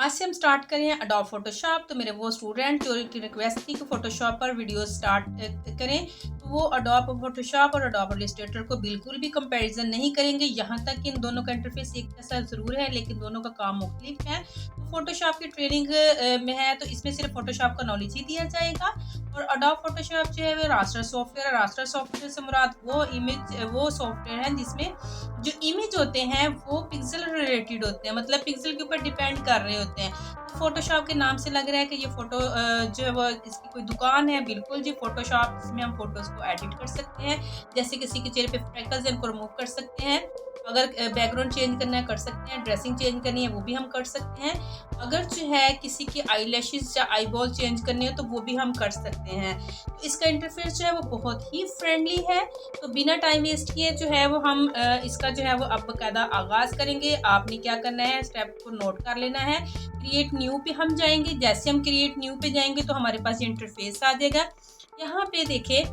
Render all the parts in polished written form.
आज से हम स्टार्ट करें अडोब फोटोशॉप। तो मेरे वो स्टूडेंट जो की रिक्वेस्ट थी कि फोटोशॉप पर वीडियो स्टार्ट करें, तो वो अडोब फोटोशॉप और अडोब इलस्ट्रेटर को बिल्कुल भी कंपैरिजन नहीं करेंगे। यहाँ तक कि इन दोनों का इंटरफेस एक जैसा ज़रूर है, लेकिन दोनों का काम मुख्तलिफ है। तो फोटोशॉप की ट्रेनिंग में है, तो इसमें सिर्फ फोटोशॉप का नॉलेज ही दिया जाएगा। और अडोब फोटोशॉप जो है वो रास्टर सॉफ्टवेयर है। रास्टर सॉफ्टवेयर से मुराद वो सॉफ्टवेयर है जिसमें जो इमेज होते हैं वो पिक्सल रिलेटेड होते हैं, मतलब पिक्सल के ऊपर डिपेंड कर रहे होते हैं। तो फोटोशॉप के नाम से लग रहा है कि ये फोटो जो है वो इसकी कोई दुकान है। बिल्कुल जी, फोटोशॉप इसमें हम फोटोज को एडिट कर सकते हैं, जैसे किसी के चेहरे पे फ्रेकल्स हैं उनको रिमूव कर सकते हैं। अगर बैकग्राउंड चेंज करना है कर सकते हैं, ड्रेसिंग चेंज करनी है वो भी हम कर सकते हैं। अगर जो है किसी की आई लैशेज या आई बॉल चेंज करनी है तो वो भी हम कर सकते हैं। तो इसका इंटरफेस जो है वो बहुत ही फ्रेंडली है। तो बिना टाइम वेस्ट किए जो है वो हम इसका जो है वो अब बाकायदा आगाज़ करेंगे। आपने क्या करना है, स्टेप को नोट कर लेना है। क्रिएट न्यू पे हम जाएंगे। जैसे हम क्रिएट न्यू पे जाएंगे तो हमारे पास ये इंटरफेस आ जाएगा। यहाँ पे देखिए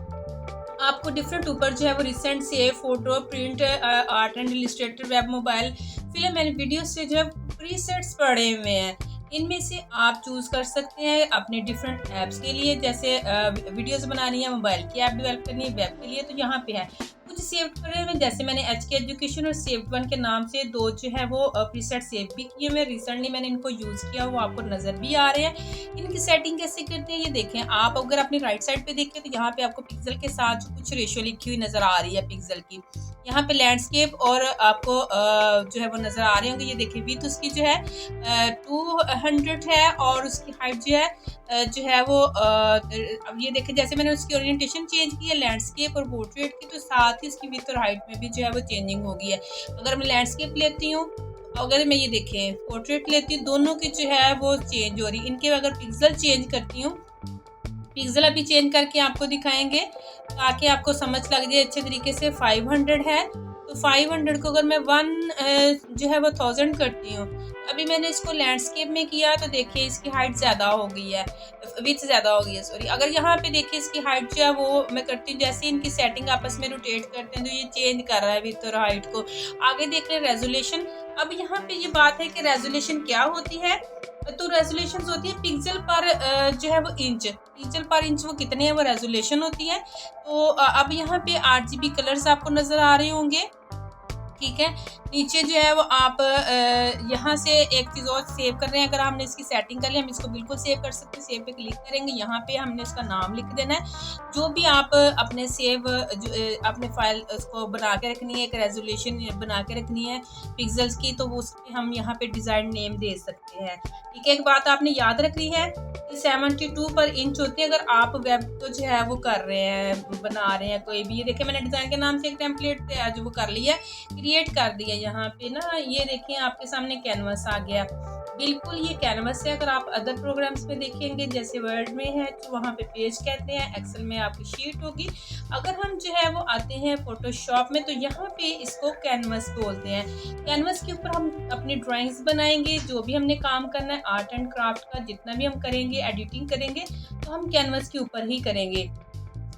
आपको डिफरेंट ऊपर जो है वो recent save, photo, print, art and Illustrator, web, mobile, film and video से जो है प्रीसेट्स पड़े हुए हैं। इनमें से आप चूज़ कर सकते हैं अपने डिफरेंट ऐप्स के लिए। जैसे वीडियोस बनानी है, मोबाइल की ऐप डेवलप करनी है, वेब के लिए, तो यहाँ पे है कुछ सेव्ड करे हुए। जैसे मैंने एचके एजुकेशन और सेव्ड वन के नाम से दो जो है वो प्रीसेट सेव भी किए हुए। रिसेंटली मैंने इनको यूज़ किया, वो आपको नज़र भी आ रहे हैं। इनकी सेटिंग कैसे करते हैं ये देखें आप। अगर अपनी राइट साइड पे देखें तो यहाँ पे आपको पिक्सल के साथ कुछ रेशियो लिखी हुई नज़र आ रही है पिक्सल की। यहाँ पे लैंडस्केप और आपको जो है वो नज़र आ रहे होंगे। ये देखिए विड्थ उसकी जो है 200 है और उसकी हाइट जो है वो अब ये देखें जैसे मैंने उसकी ओरिएंटेशन चेंज की है लैंडस्केप और पोर्ट्रेट की, तो साथ ही उसकी विड्थ और हाइट में भी जो है वो चेंजिंग हो गई है। अगर मैं लैंडस्केप लेती हूँ, अगर मैं ये देखें पोर्ट्रेट लेती हूँ, दोनों की जो है वो चेंज हो रही है। इनके अगर पिक्सल चेंज करती हूँ, पिक्सल अभी चेंज करके आपको दिखाएंगे ताकि आपको समझ लग जाए अच्छे तरीके से। 500 है तो 500 को अगर मैं 1 जो है वो 1000 करती हूँ। अभी मैंने इसको लैंडस्केप में किया तो देखिए इसकी हाइट ज़्यादा हो गई है, विड्थ ज़्यादा हो गई है, सॉरी। अगर यहाँ पे देखिए इसकी हाइट जो है वो मैं करती हूँ, जैसे इनकी सेटिंग आपस में रोटेट करते हैं तो ये चेंज कर रहा है विड्थ और हाइट को। आगे देख रहे हैं रेजोल्यूशन। अब यहाँ पे ये बात है कि रेजोल्यूशन क्या होती है। तो रेजोल्यूशन होती है पिक्सल पर जो है वो इंच, पिक्सल पर इंच वो कितने हैं वो रेजोल्यूशन होती है। तो अब यहाँ पे RGB कलर्स आपको नज़र आ रहे होंगे, ठीक है। नीचे जो है वो आप यहाँ से एक चीज़ और सेव कर रहे हैं। अगर हमने इसकी सेटिंग कर ली, हम इसको बिल्कुल सेव कर सकते हैं। सेव पे क्लिक करेंगे, यहाँ पे हमने इसका नाम लिख देना है जो भी आप अपने सेव अपने फाइल उसको बना के रखनी है, एक रेजोल्यूशन बना के रखनी है पिक्सल्स की, तो वो उसके हम यहाँ पे डिज़ाइन नेम दे सकते हैं, ठीक है। एक बात आपने याद रखनी है, 72 पर इंच होती है अगर आप वेब को जो है वो कर रहे हैं, बना रहे हैं कोई भी। ये देखिए मैंने डिज़ाइन के नाम से एक टेम्पलेट जो वो कर लिया, क्रिएट कर दिया। यहाँ पे ना ये देखिए आपके सामने कैनवस आ गया, बिल्कुल ये कैनवस है। अगर आप अदर प्रोग्राम्स में देखेंगे जैसे वर्ड में है तो वहाँ पे पेज कहते हैं, एक्सेल में आपकी शीट होगी। अगर हम जो है वो आते हैं फोटोशॉप में तो यहाँ पे इसको कैनवस बोलते हैं। कैनवस के ऊपर हम अपनी ड्राइंग्स बनाएंगे, जो भी हमने काम करना है आर्ट एंड क्राफ्ट का, जितना भी हम करेंगे एडिटिंग करेंगे तो हम कैनवस के ऊपर ही करेंगे।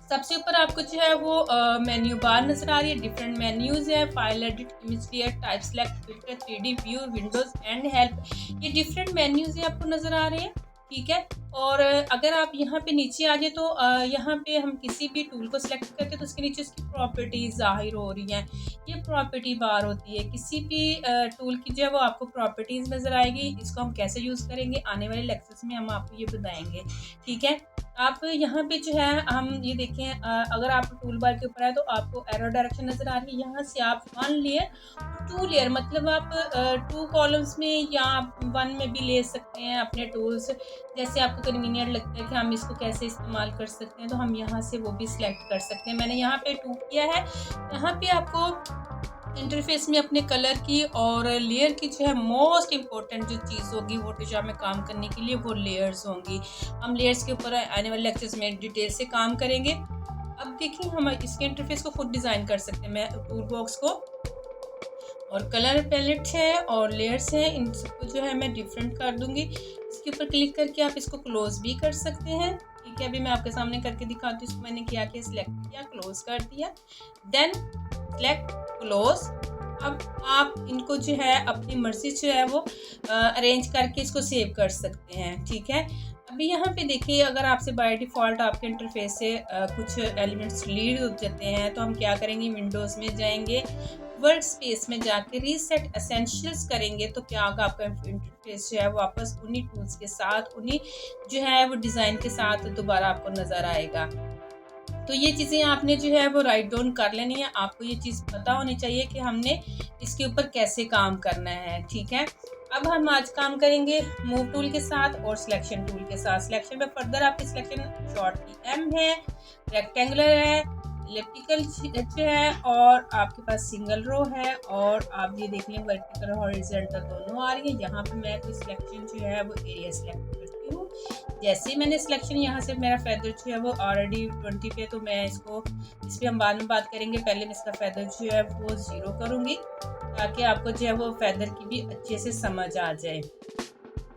सबसे ऊपर आपको जो है वो मेन्यू बार नजर आ रही है, डिफरेंट मेन्यूज है, file edit, image clear, type select, filter, 3D view, Windows and help. ये डिफरेंट मेन्यूज है आपको नजर आ रहे हैं, ठीक है। और अगर आप यहाँ पे नीचे आ जाए तो यहाँ पे हम किसी भी टूल को सिलेक्ट करते हैं तो उसके नीचे उसकी प्रॉपर्टीज जाहिर हो रही हैं। ये प्रॉपर्टी बार होती है, किसी भी टूल की जो है वो आपको प्रॉपर्टीज नजर आएगी। इसको हम कैसे यूज़ करेंगे आने वाले लेक्चर्स में हम आपको ये बताएंगे, ठीक है। आप यहाँ पे जो है हम ये देखें, अगर आप टूल बार के ऊपर है तो आपको एरो डायरेक्शन नज़र आ रही है। यहाँ से आप 1 लेयर 2 लेयर, मतलब आप 2 कॉलम्स में या 1 में भी ले सकते हैं अपने टूल्स, जैसे आपको कन्वीनियंट लगता है कि हम इसको कैसे इस्तेमाल कर सकते हैं तो हम यहाँ से वो भी सिलेक्ट कर सकते हैं। मैंने यहाँ पे 2 किया है। यहाँ पे आपको इंटरफेस में अपने कलर की और लेयर की जो है मोस्ट इम्पोर्टेंट जो चीज़ होगी फोटोशॉप में काम करने के लिए वो लेयर्स होंगी। हम लेयर्स के ऊपर आने वाले लेक्चर्स में डिटेल से काम करेंगे। अब देखिए हम इसके इंटरफेस को खुद डिज़ाइन कर सकते हैं। मैं टूल बॉक्स को और कलर पैलेट है और लेयर्स हैं, इन सबको जो है मैं डिफरेंट कर दूंगी। इसके ऊपर क्लिक करके आप इसको क्लोज भी कर सकते हैं, ठीक है। अभी मैं आपके सामने करके दिखाती हूँ। इसको मैंने क्या किया, सिलेक्ट किया, क्लोज कर दिया, देन सेलेक्ट क्लोज। अब आप इनको जो है अपनी मर्ज़ी से जो है वो अरेंज करके इसको सेव कर सकते हैं, ठीक है। अभी यहाँ पे देखिए, अगर आपसे बाय डिफ़ॉल्ट आपके इंटरफ़ेस से कुछ एलिमेंट्स डिलीट हो जाते हैं, तो हम क्या करेंगे, विंडोज़ में जाएँगे, वर्क स्पेस में जाके रीसेट एसेंशियल्स करेंगे, तो क्या होगा, आपका इंटरफ़ेस जो है वापस उन्हीं टूल्स के साथ, उन्हीं जो है वो डिज़ाइन के साथ दोबारा आपको नज़र आएगा। तो ये चीज़ें आपने जो है वो राइट डाउन कर लेनी है। आपको ये चीज़ पता होनी चाहिए कि हमने इसके ऊपर कैसे काम करना है, ठीक है। अब हम आज काम करेंगे मूव टूल के साथ और सिलेक्शन टूल के साथ। सिलेक्शन में फर्दर आपकी सिलेक्शन शॉर्ट की एम है, रेक्टेंगुलर है, इलिप्टिकल जो है, और आपके पास सिंगल रो है, और आप ये देख लें वर्टिकल और हॉरिजॉन्टल दोनों आ रही है। यहाँ पे मैं कोई सिलेक्शन जो है वो एरिया सिलेक्ट करती हूँ। जैसे ही मैंने सिलेक्शन, यहाँ से मेरा फेदर जो है वो ऑलरेडी 20 पे, तो मैं इस पर हम बाद में बात करेंगे। पहले मैं इसका फेदर जो है वो 0 करूँगी, ताकि आपको जो है वो फेदर की भी अच्छे से समझ आ जाए।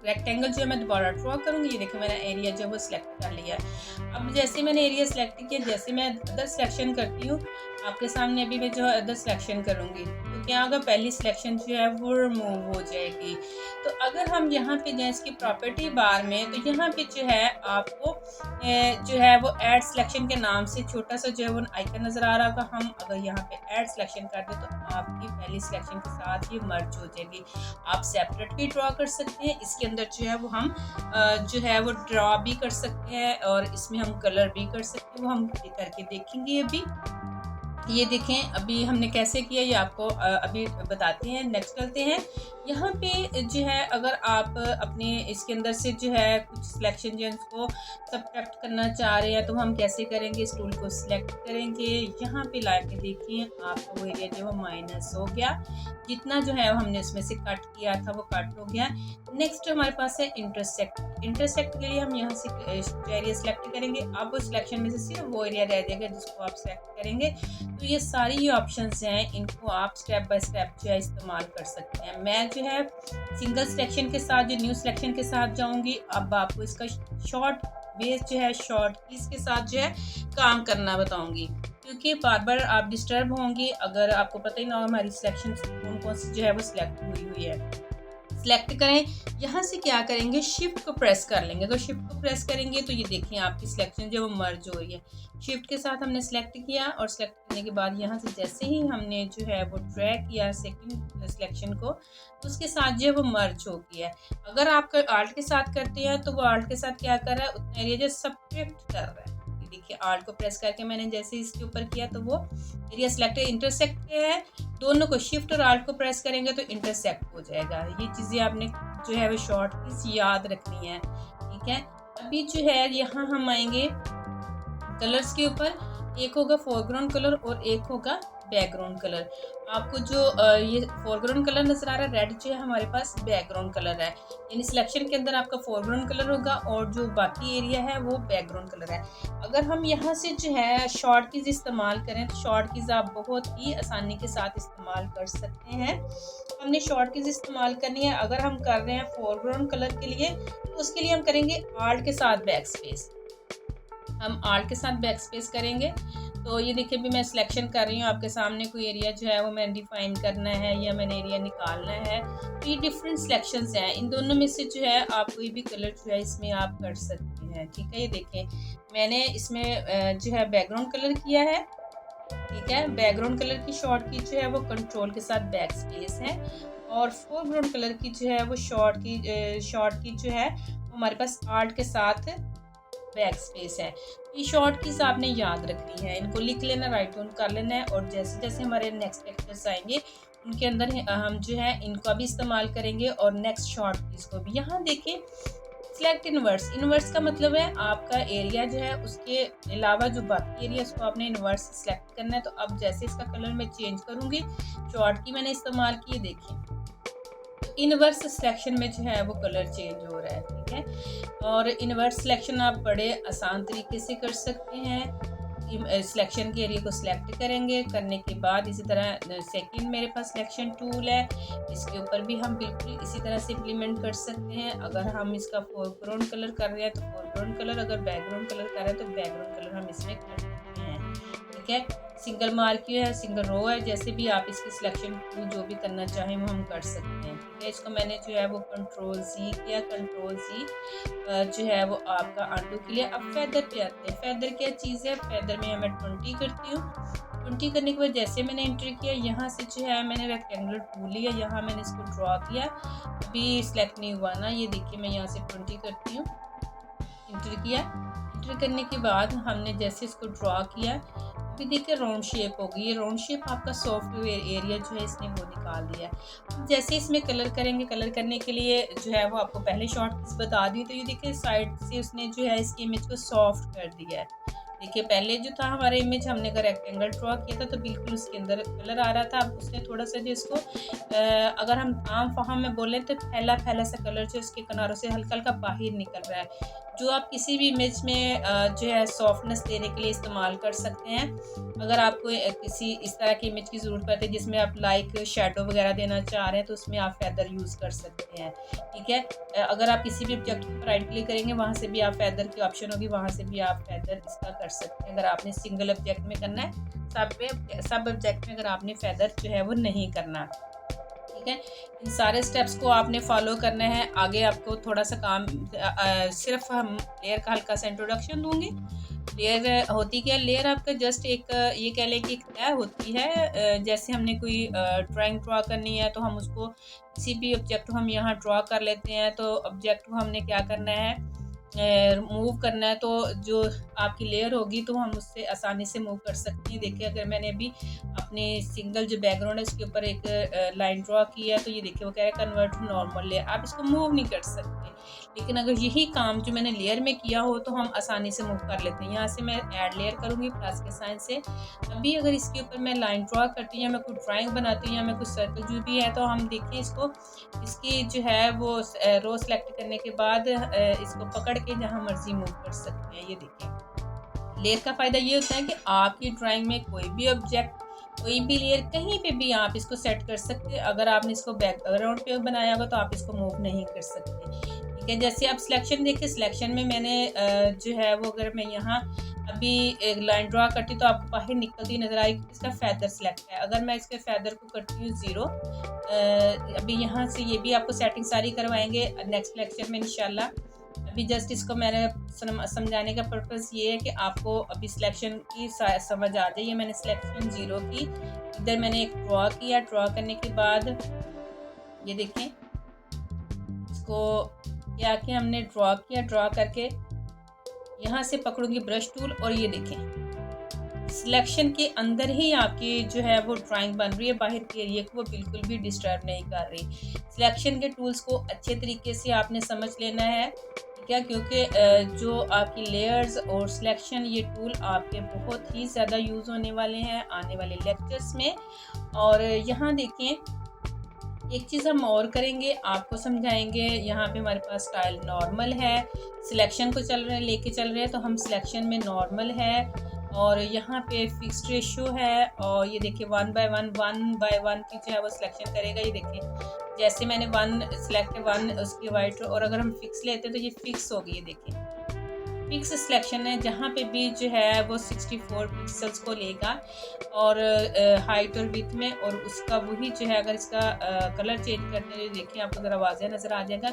रेक्टेंगल जो है मैं दोबारा ड्रॉ करूँगी। ये देखिए, मैंने एरिया जो है वो सिलेक्ट कर लिया है। अब जैसे मैंने एरिया सिलेक्ट किया, जैसे मैं अदर सिलेक्शन करती हूँ, आपके सामने अभी मैं जो है अदर सिलेक्शन करूँगी, तो क्या होगा, पहली सिलेक्शन जो है वो रिमूव हो जाएगी। तो अगर हम यहाँ पे जाएँ इसकी प्रॉपर्टी बार में, तो यहाँ पे जो है आपको जो है वो ऐड सिलेक्शन के नाम से छोटा सा जो है वो आइकन नज़र आ रहा होगा। हम अगर यहाँ पे ऐड सिलेक्शन कर दें, तो आपकी पहली सिलेक्शन के साथ ये मर्ज हो जाएगी। आप सेपरेट भी ड्रॉ कर सकते हैं। इसके अंदर जो है वो हम जो है वो ड्रॉ भी कर सकते हैं, और इसमें हम कलर भी कर सकते हैं, वो हम करके देखेंगे अभी। ये देखें, अभी हमने कैसे किया ये आपको अभी बताते हैं। नेक्स्ट करते हैं। यहाँ पे जो है, अगर आप अपने इसके अंदर से जो है कुछ सिलेक्शन जो है उसको सब्ट्रैक्ट करना चाह रहे हैं, तो हम कैसे करेंगे, इस टूल को सिलेक्ट करेंगे, यहाँ पे ला के देखिए आपका वो एरिया जो है वो माइनस हो गया। जितना जो है हमने इसमें से कट किया था वो कट हो गया। नेक्स्ट हमारे पास है इंटरसेक्ट। इंटरसेक्ट के लिए हम यहाँ से एरिया सिलेक्ट करेंगे। अब वो सिलेक्शन में से सिर्फ वो एरिया रह जाएगा जिसको आप सिलेक्ट करेंगे। तो ये सारी ये ऑप्शंस हैं, इनको आप स्टेप बाय स्टेप जो है इस्तेमाल कर सकते हैं। मैं जो है सिंगल सिलेक्शन के साथ, जो न्यू सिलेक्शन के साथ जाऊंगी। अब आपको इसका शॉर्ट बेस जो है शॉर्ट कीज के साथ जो है काम करना बताऊंगी, क्योंकि बार बार आप डिस्टर्ब होंगी अगर आपको पता ही ना हो हमारी सिलेक्शन कौन कौन सी जो है वो सिलेक्ट हुई है। सिलेक्ट करें, यहाँ से क्या करेंगे, शिफ्ट को प्रेस कर लेंगे। अगर शिफ्ट को प्रेस करेंगे तो ये देखिए आपकी सिलेक्शन जो वो मर्ज हो रही है। शिफ्ट के साथ हमने सिलेक्ट किया, और सिलेक्ट करने के बाद यहाँ से जैसे ही हमने जो है वो ड्रैग किया सेकंड सिलेक्शन को, तो उसके साथ जो है वो मर्ज हो गया है। अगर आप आल्ट के साथ करते हैं, तो वो आल्ट के साथ क्या कर रहा है, उतना एरिया जो सब्ट्रैक्ट कर रहा है। देखिए, आल्ट को प्रेस करके मैंने जैसे इसके ऊपर किया, तो वो एरिया सिलेक्ट इंटरसेक्ट किया है। दोनों को शिफ्ट और आल्ट को प्रेस करेंगे तो इंटरसेक्ट हो जाएगा। ये चीज़ें आपने जो है वो शॉर्ट कीज याद रखनी है, ठीक है। अभी जो है यहाँ हम आएंगे कलर्स के ऊपर। एक होगा फोरग्राउंड कलर और एक होगा बैकग्राउंड कलर। आपको जो ये फोरग्राउंड कलर नज़र आ रहा है रेड, जो है हमारे पास बैकग्राउंड कलर है। यानी सिलेक्शन के अंदर आपका फोरग्राउंड कलर होगा और जो बाकी एरिया है वो बैकग्राउंड कलर है। अगर हम यहाँ से जो है शॉर्ट कीज इस्तेमाल करें, तो शॉर्ट कीज आप बहुत ही आसानी के साथ इस्तेमाल कर सकते हैं। हमने शॉर्ट कीज इस्तेमाल करनी है। अगर हम कर रहे हैं फोरग्राउंड कलर के लिए, तो उसके लिए हम करेंगे आल्ट के साथ बैक स्पेस। हम आल्ट के साथ बैक स्पेस करेंगे, तो ये देखिए भी मैं सिलेक्शन कर रही हूँ। आपके सामने कोई एरिया जो है वो मैंने डिफाइन करना है या मैंने एरिया निकालना है, तो ये डिफरेंट सिलेक्शंस हैं। इन दोनों में से जो है आप कोई भी कलर जो है इसमें आप कर सकते हैं, ठीक है। ये देखें, मैंने इसमें जो है बैकग्राउंड कलर किया है, ठीक है। बैकग्राउंड कलर की शॉर्ट की जो है वो कंट्रोल के साथ बैक स्पेस है, और फोरग्राउंड कलर की जो है वो शॉर्ट की जो है हमारे पास आल्ट के साथ बैक स्पेस है। ये शॉर्ट कीज आपने याद रखनी है, इनको लिख लेना, राइट डाउन कर लेना है, और जैसे जैसे हमारे नेक्स्ट लेक्चर्स आएंगे उनके अंदर हम जो है इनको भी इस्तेमाल करेंगे, और नेक्स्ट शॉर्ट कीज को भी। यहाँ देखें, सिलेक्ट इनवर्स। इनवर्स का मतलब है आपका एरिया जो है उसके अलावा जो बाकी एरिया उसको आपने इनवर्स सेलेक्ट करना है। तो अब जैसे इसका कलर मैं चेंज करूँगी, शॉर्ट की मैंने इस्तेमाल की, देखिए इनवर्स सिलेक्शन में जो है वो कलर चेंज हो रहा है, ठीक है। और इनवर्स सिलेक्शन आप बड़े आसान तरीके से कर सकते हैं। सिलेक्शन के एरिया को सिलेक्ट करेंगे, करने के बाद इसी तरह सेकंड मेरे पास सिलेक्शन टूल है, इसके ऊपर भी हम बिल्कुल इसी तरह से इम्प्लीमेंट कर सकते हैं। अगर हम इसका फोरग्राउंड कलर कर रहे हैं तो फोरग्राउंड कलर, अगर बैकग्राउंड कलर कर रहे हैं तो बैकग्राउंड कलर हम इसमें कर सकते हैं, ठीक है। सिंगल मार्क है, सिंगल रो है, जैसे भी आप इसकी सिलेक्शन जो भी करना चाहें वो हम कर सकते हैं। ठीक है, इसको मैंने जो है वो कंट्रोल सी किया, कंट्रोल सी जो है वो आपका अंडू के लिए। अब फेदर पे आते हैं। फेदर क्या चीज़ है, फेदर में मैं 20 करती हूँ। 20 करने के बाद जैसे मैंने एंटर किया, यहाँ से जो है मैंने रेक्टेंगुलर टूल लिया, यहाँ मैंने इसको ड्रॉ किया। अभी सिलेक्ट नहीं हुआ ना, ये देखिए मैं यहाँ से 20 करती हूँ, इंटर किया। इंटर करने के बाद हमने जैसे इसको ड्रॉ किया, अभी देखिए राउंड शेप हो गई। ये राउंड शेप आपका सॉफ्टवेयर एरिया जो है इसने वो निकाल दिया। अब जैसे इसमें कलर करेंगे, कलर करने के लिए जो है वो आपको पहले शॉर्ट बता दी, तो ये देखिए साइड से उसने जो है इसकी इमेज को सॉफ्ट कर दिया है। देखिए पहले जो था हमारा इमेज, हमने अगर रेक्टेंगल ड्रॉ किया था तो बिल्कुल उसके अंदर कलर आ रहा था। अब उसने थोड़ा सा जो इसको अगर हम आम फाहम में बोलें तो फैला फैला सा कलर जो इसके किनारों से हल्का हल्का बाहर निकल रहा है, जो आप किसी भी इमेज में जो है सॉफ्टनेस देने के लिए इस्तेमाल कर सकते हैं। अगर आपको किसी इस तरह की इमेज की ज़रूरत पड़ती है जिसमें आप लाइक शेडो वगैरह देना चाह रहे हैं, तो उसमें आप फेदर यूज़ कर सकते हैं। ठीक है, अगर आप किसी भी ऑब्जेक्ट पर राइट क्लिक करेंगे, वहाँ से भी आप फेदर की ऑप्शन होगी, वहाँ से भी आप फेदर इसका कर सकते हैं। अगर आपने सिंगल ऑब्जेक्ट में करना है, सब ऑब्जेक्ट में अगर आपने फेदर जो है वो नहीं करना। ठीक है, इन सारे स्टेप्स को आपने फॉलो करना है। आगे आपको थोड़ा सा काम सिर्फ हम लेयर का हल्का सा इंट्रोडक्शन दूंगी। लेयर होती क्या है, लेयर आपका जस्ट एक ये कह लें कि एक तय होती है। जैसे हमने कोई ड्राइंग ड्रॉ करनी है तो हम उसको किसी भी ऑब्जेक्ट को हम यहाँ ड्रॉ कर लेते हैं, तो ऑब्जेक्ट को हमने क्या करना है, मूव करना है, तो जो आपकी लेयर होगी तो हम उससे आसानी से मूव कर सकते हैं। देखिए अगर मैंने अभी अपने सिंगल जो बैकग्राउंड है उसके ऊपर एक लाइन ड्रॉ की है, तो ये देखिए वो कह रहा है कन्वर्ट टू नॉर्मल लेयर। आप इसको मूव नहीं कर सकते, लेकिन अगर यही काम जो मैंने लेयर में किया हो तो हम आसानी से मूव कर लेते हैं। यहाँ से मैं ऐड लेयर करूँगी प्लस के साइन से। अभी अगर इसके ऊपर मैं लाइन ड्रॉ करती हूँ या मैं कोई ड्राइंग बनाती हूँ या मैं कुछ सर्कल जो भी है, तो हम देखिए इसको इसकी जो है वो रो सेलेक्ट करने के बाद इसको पकड़ के जहाँ मर्जी मूव कर सकते हैं। ये देखिए लेयर का फ़ायदा ये होता है कि आपकी ड्राइंग में कोई भी ऑब्जेक्ट, कोई भी लेयर कहीं पे भी आप इसको सेट कर सकते हैं। अगर आपने इसको बैकग्राउंड पे बनाया होगा तो आप इसको मूव नहीं कर सकते। ठीक है, जैसे आप सिलेक्शन देखिए, सिलेक्शन में मैंने जो है वो अगर मैं यहाँ अभी एक लाइन ड्रॉ करती तो आपको बाहर निकलती नज़र आएगी, इसका फैदर सेलेक्ट है। अगर मैं इसके फैदर को करती हूँ 0, अभी यहाँ से ये भी आपको सेटिंग सारी करवाएंगे नेक्स्ट लेक्चर में इंशाल्लाह। अभी जस्ट इसको मैंने समझाने का पर्पस ये है कि आपको अभी सिलेक्शन की समझ आ जाइए। मैंने सिलेक्शन 0 की, इधर मैंने एक ड्रॉ किया, ड्रॉ करने के बाद ये देखें इसको क्या कि हमने ड्रॉ किया, ड्रॉ करके यहाँ से पकड़ूंगी ब्रश टूल और ये देखें सिलेक्शन के अंदर ही आपकी जो है वो ड्राइंग बन रही है, बाहर के एरिया को वो बिल्कुल भी डिस्टर्ब नहीं कर रही। सिलेक्शन के टूल्स को अच्छे तरीके से आपने समझ लेना है, ठीक है, क्योंकि जो आपकी लेयर्स और सिलेक्शन ये टूल आपके बहुत ही ज़्यादा यूज़ होने वाले हैं आने वाले लेक्चर्स में। और यहाँ देखें एक चीज़ हम और करेंगे, आपको समझाएंगे। यहाँ पे हमारे पास स्टाइल नॉर्मल है, सिलेक्शन को चल रहे हैं लेके चल रहे हैं, तो हम सिलेक्शन में नॉर्मल है और यहाँ पे फिक्स्ड रेशियो है। और ये देखिए 1 बाय 1 की जो है वो सिलेक्शन करेगा। ये देखिए जैसे मैंने 1 सिलेक्ट 1 उसकी वाइट, और अगर हम फिक्स लेते हैं तो ये फिक्स होगी। ये देखिए फिक्स सिलेक्शन है, जहाँ पे भी जो है वो 64 पिक्सल्स को लेगा और हाइट और विड्थ में, और उसका वही जो है अगर इसका कलर चेंज करते हैं देखिए आपको ज़रा वाज़ेह नज़र आ जाएगा।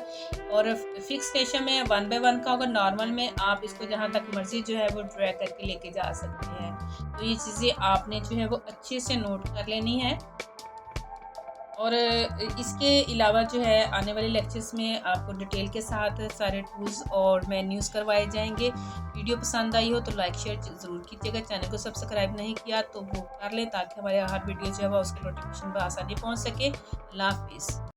और फिक्स रेशियो में 1 बाय 1 का होगा, नॉर्मल में आप इसको जहाँ तक मर्जी जो है वो ड्रैग करके लेके जा सकते हैं। तो ये चीज़ें आपने जो है वो अच्छे से नोट कर लेनी है। और इसके अलावा जो है आने वाले लेक्चर्स में आपको डिटेल के साथ सारे टूल्स और मेन्यूज़ करवाए जाएंगे। वीडियो पसंद आई हो तो लाइक शेयर ज़रूर कीजिएगा। चैनल को सब्सक्राइब नहीं किया तो वो कर लें ताकि हमारे हर वीडियो जो है उसके नोटिफिकेशन पर आसानी पहुंच सके। अल्लाह हाफिज़।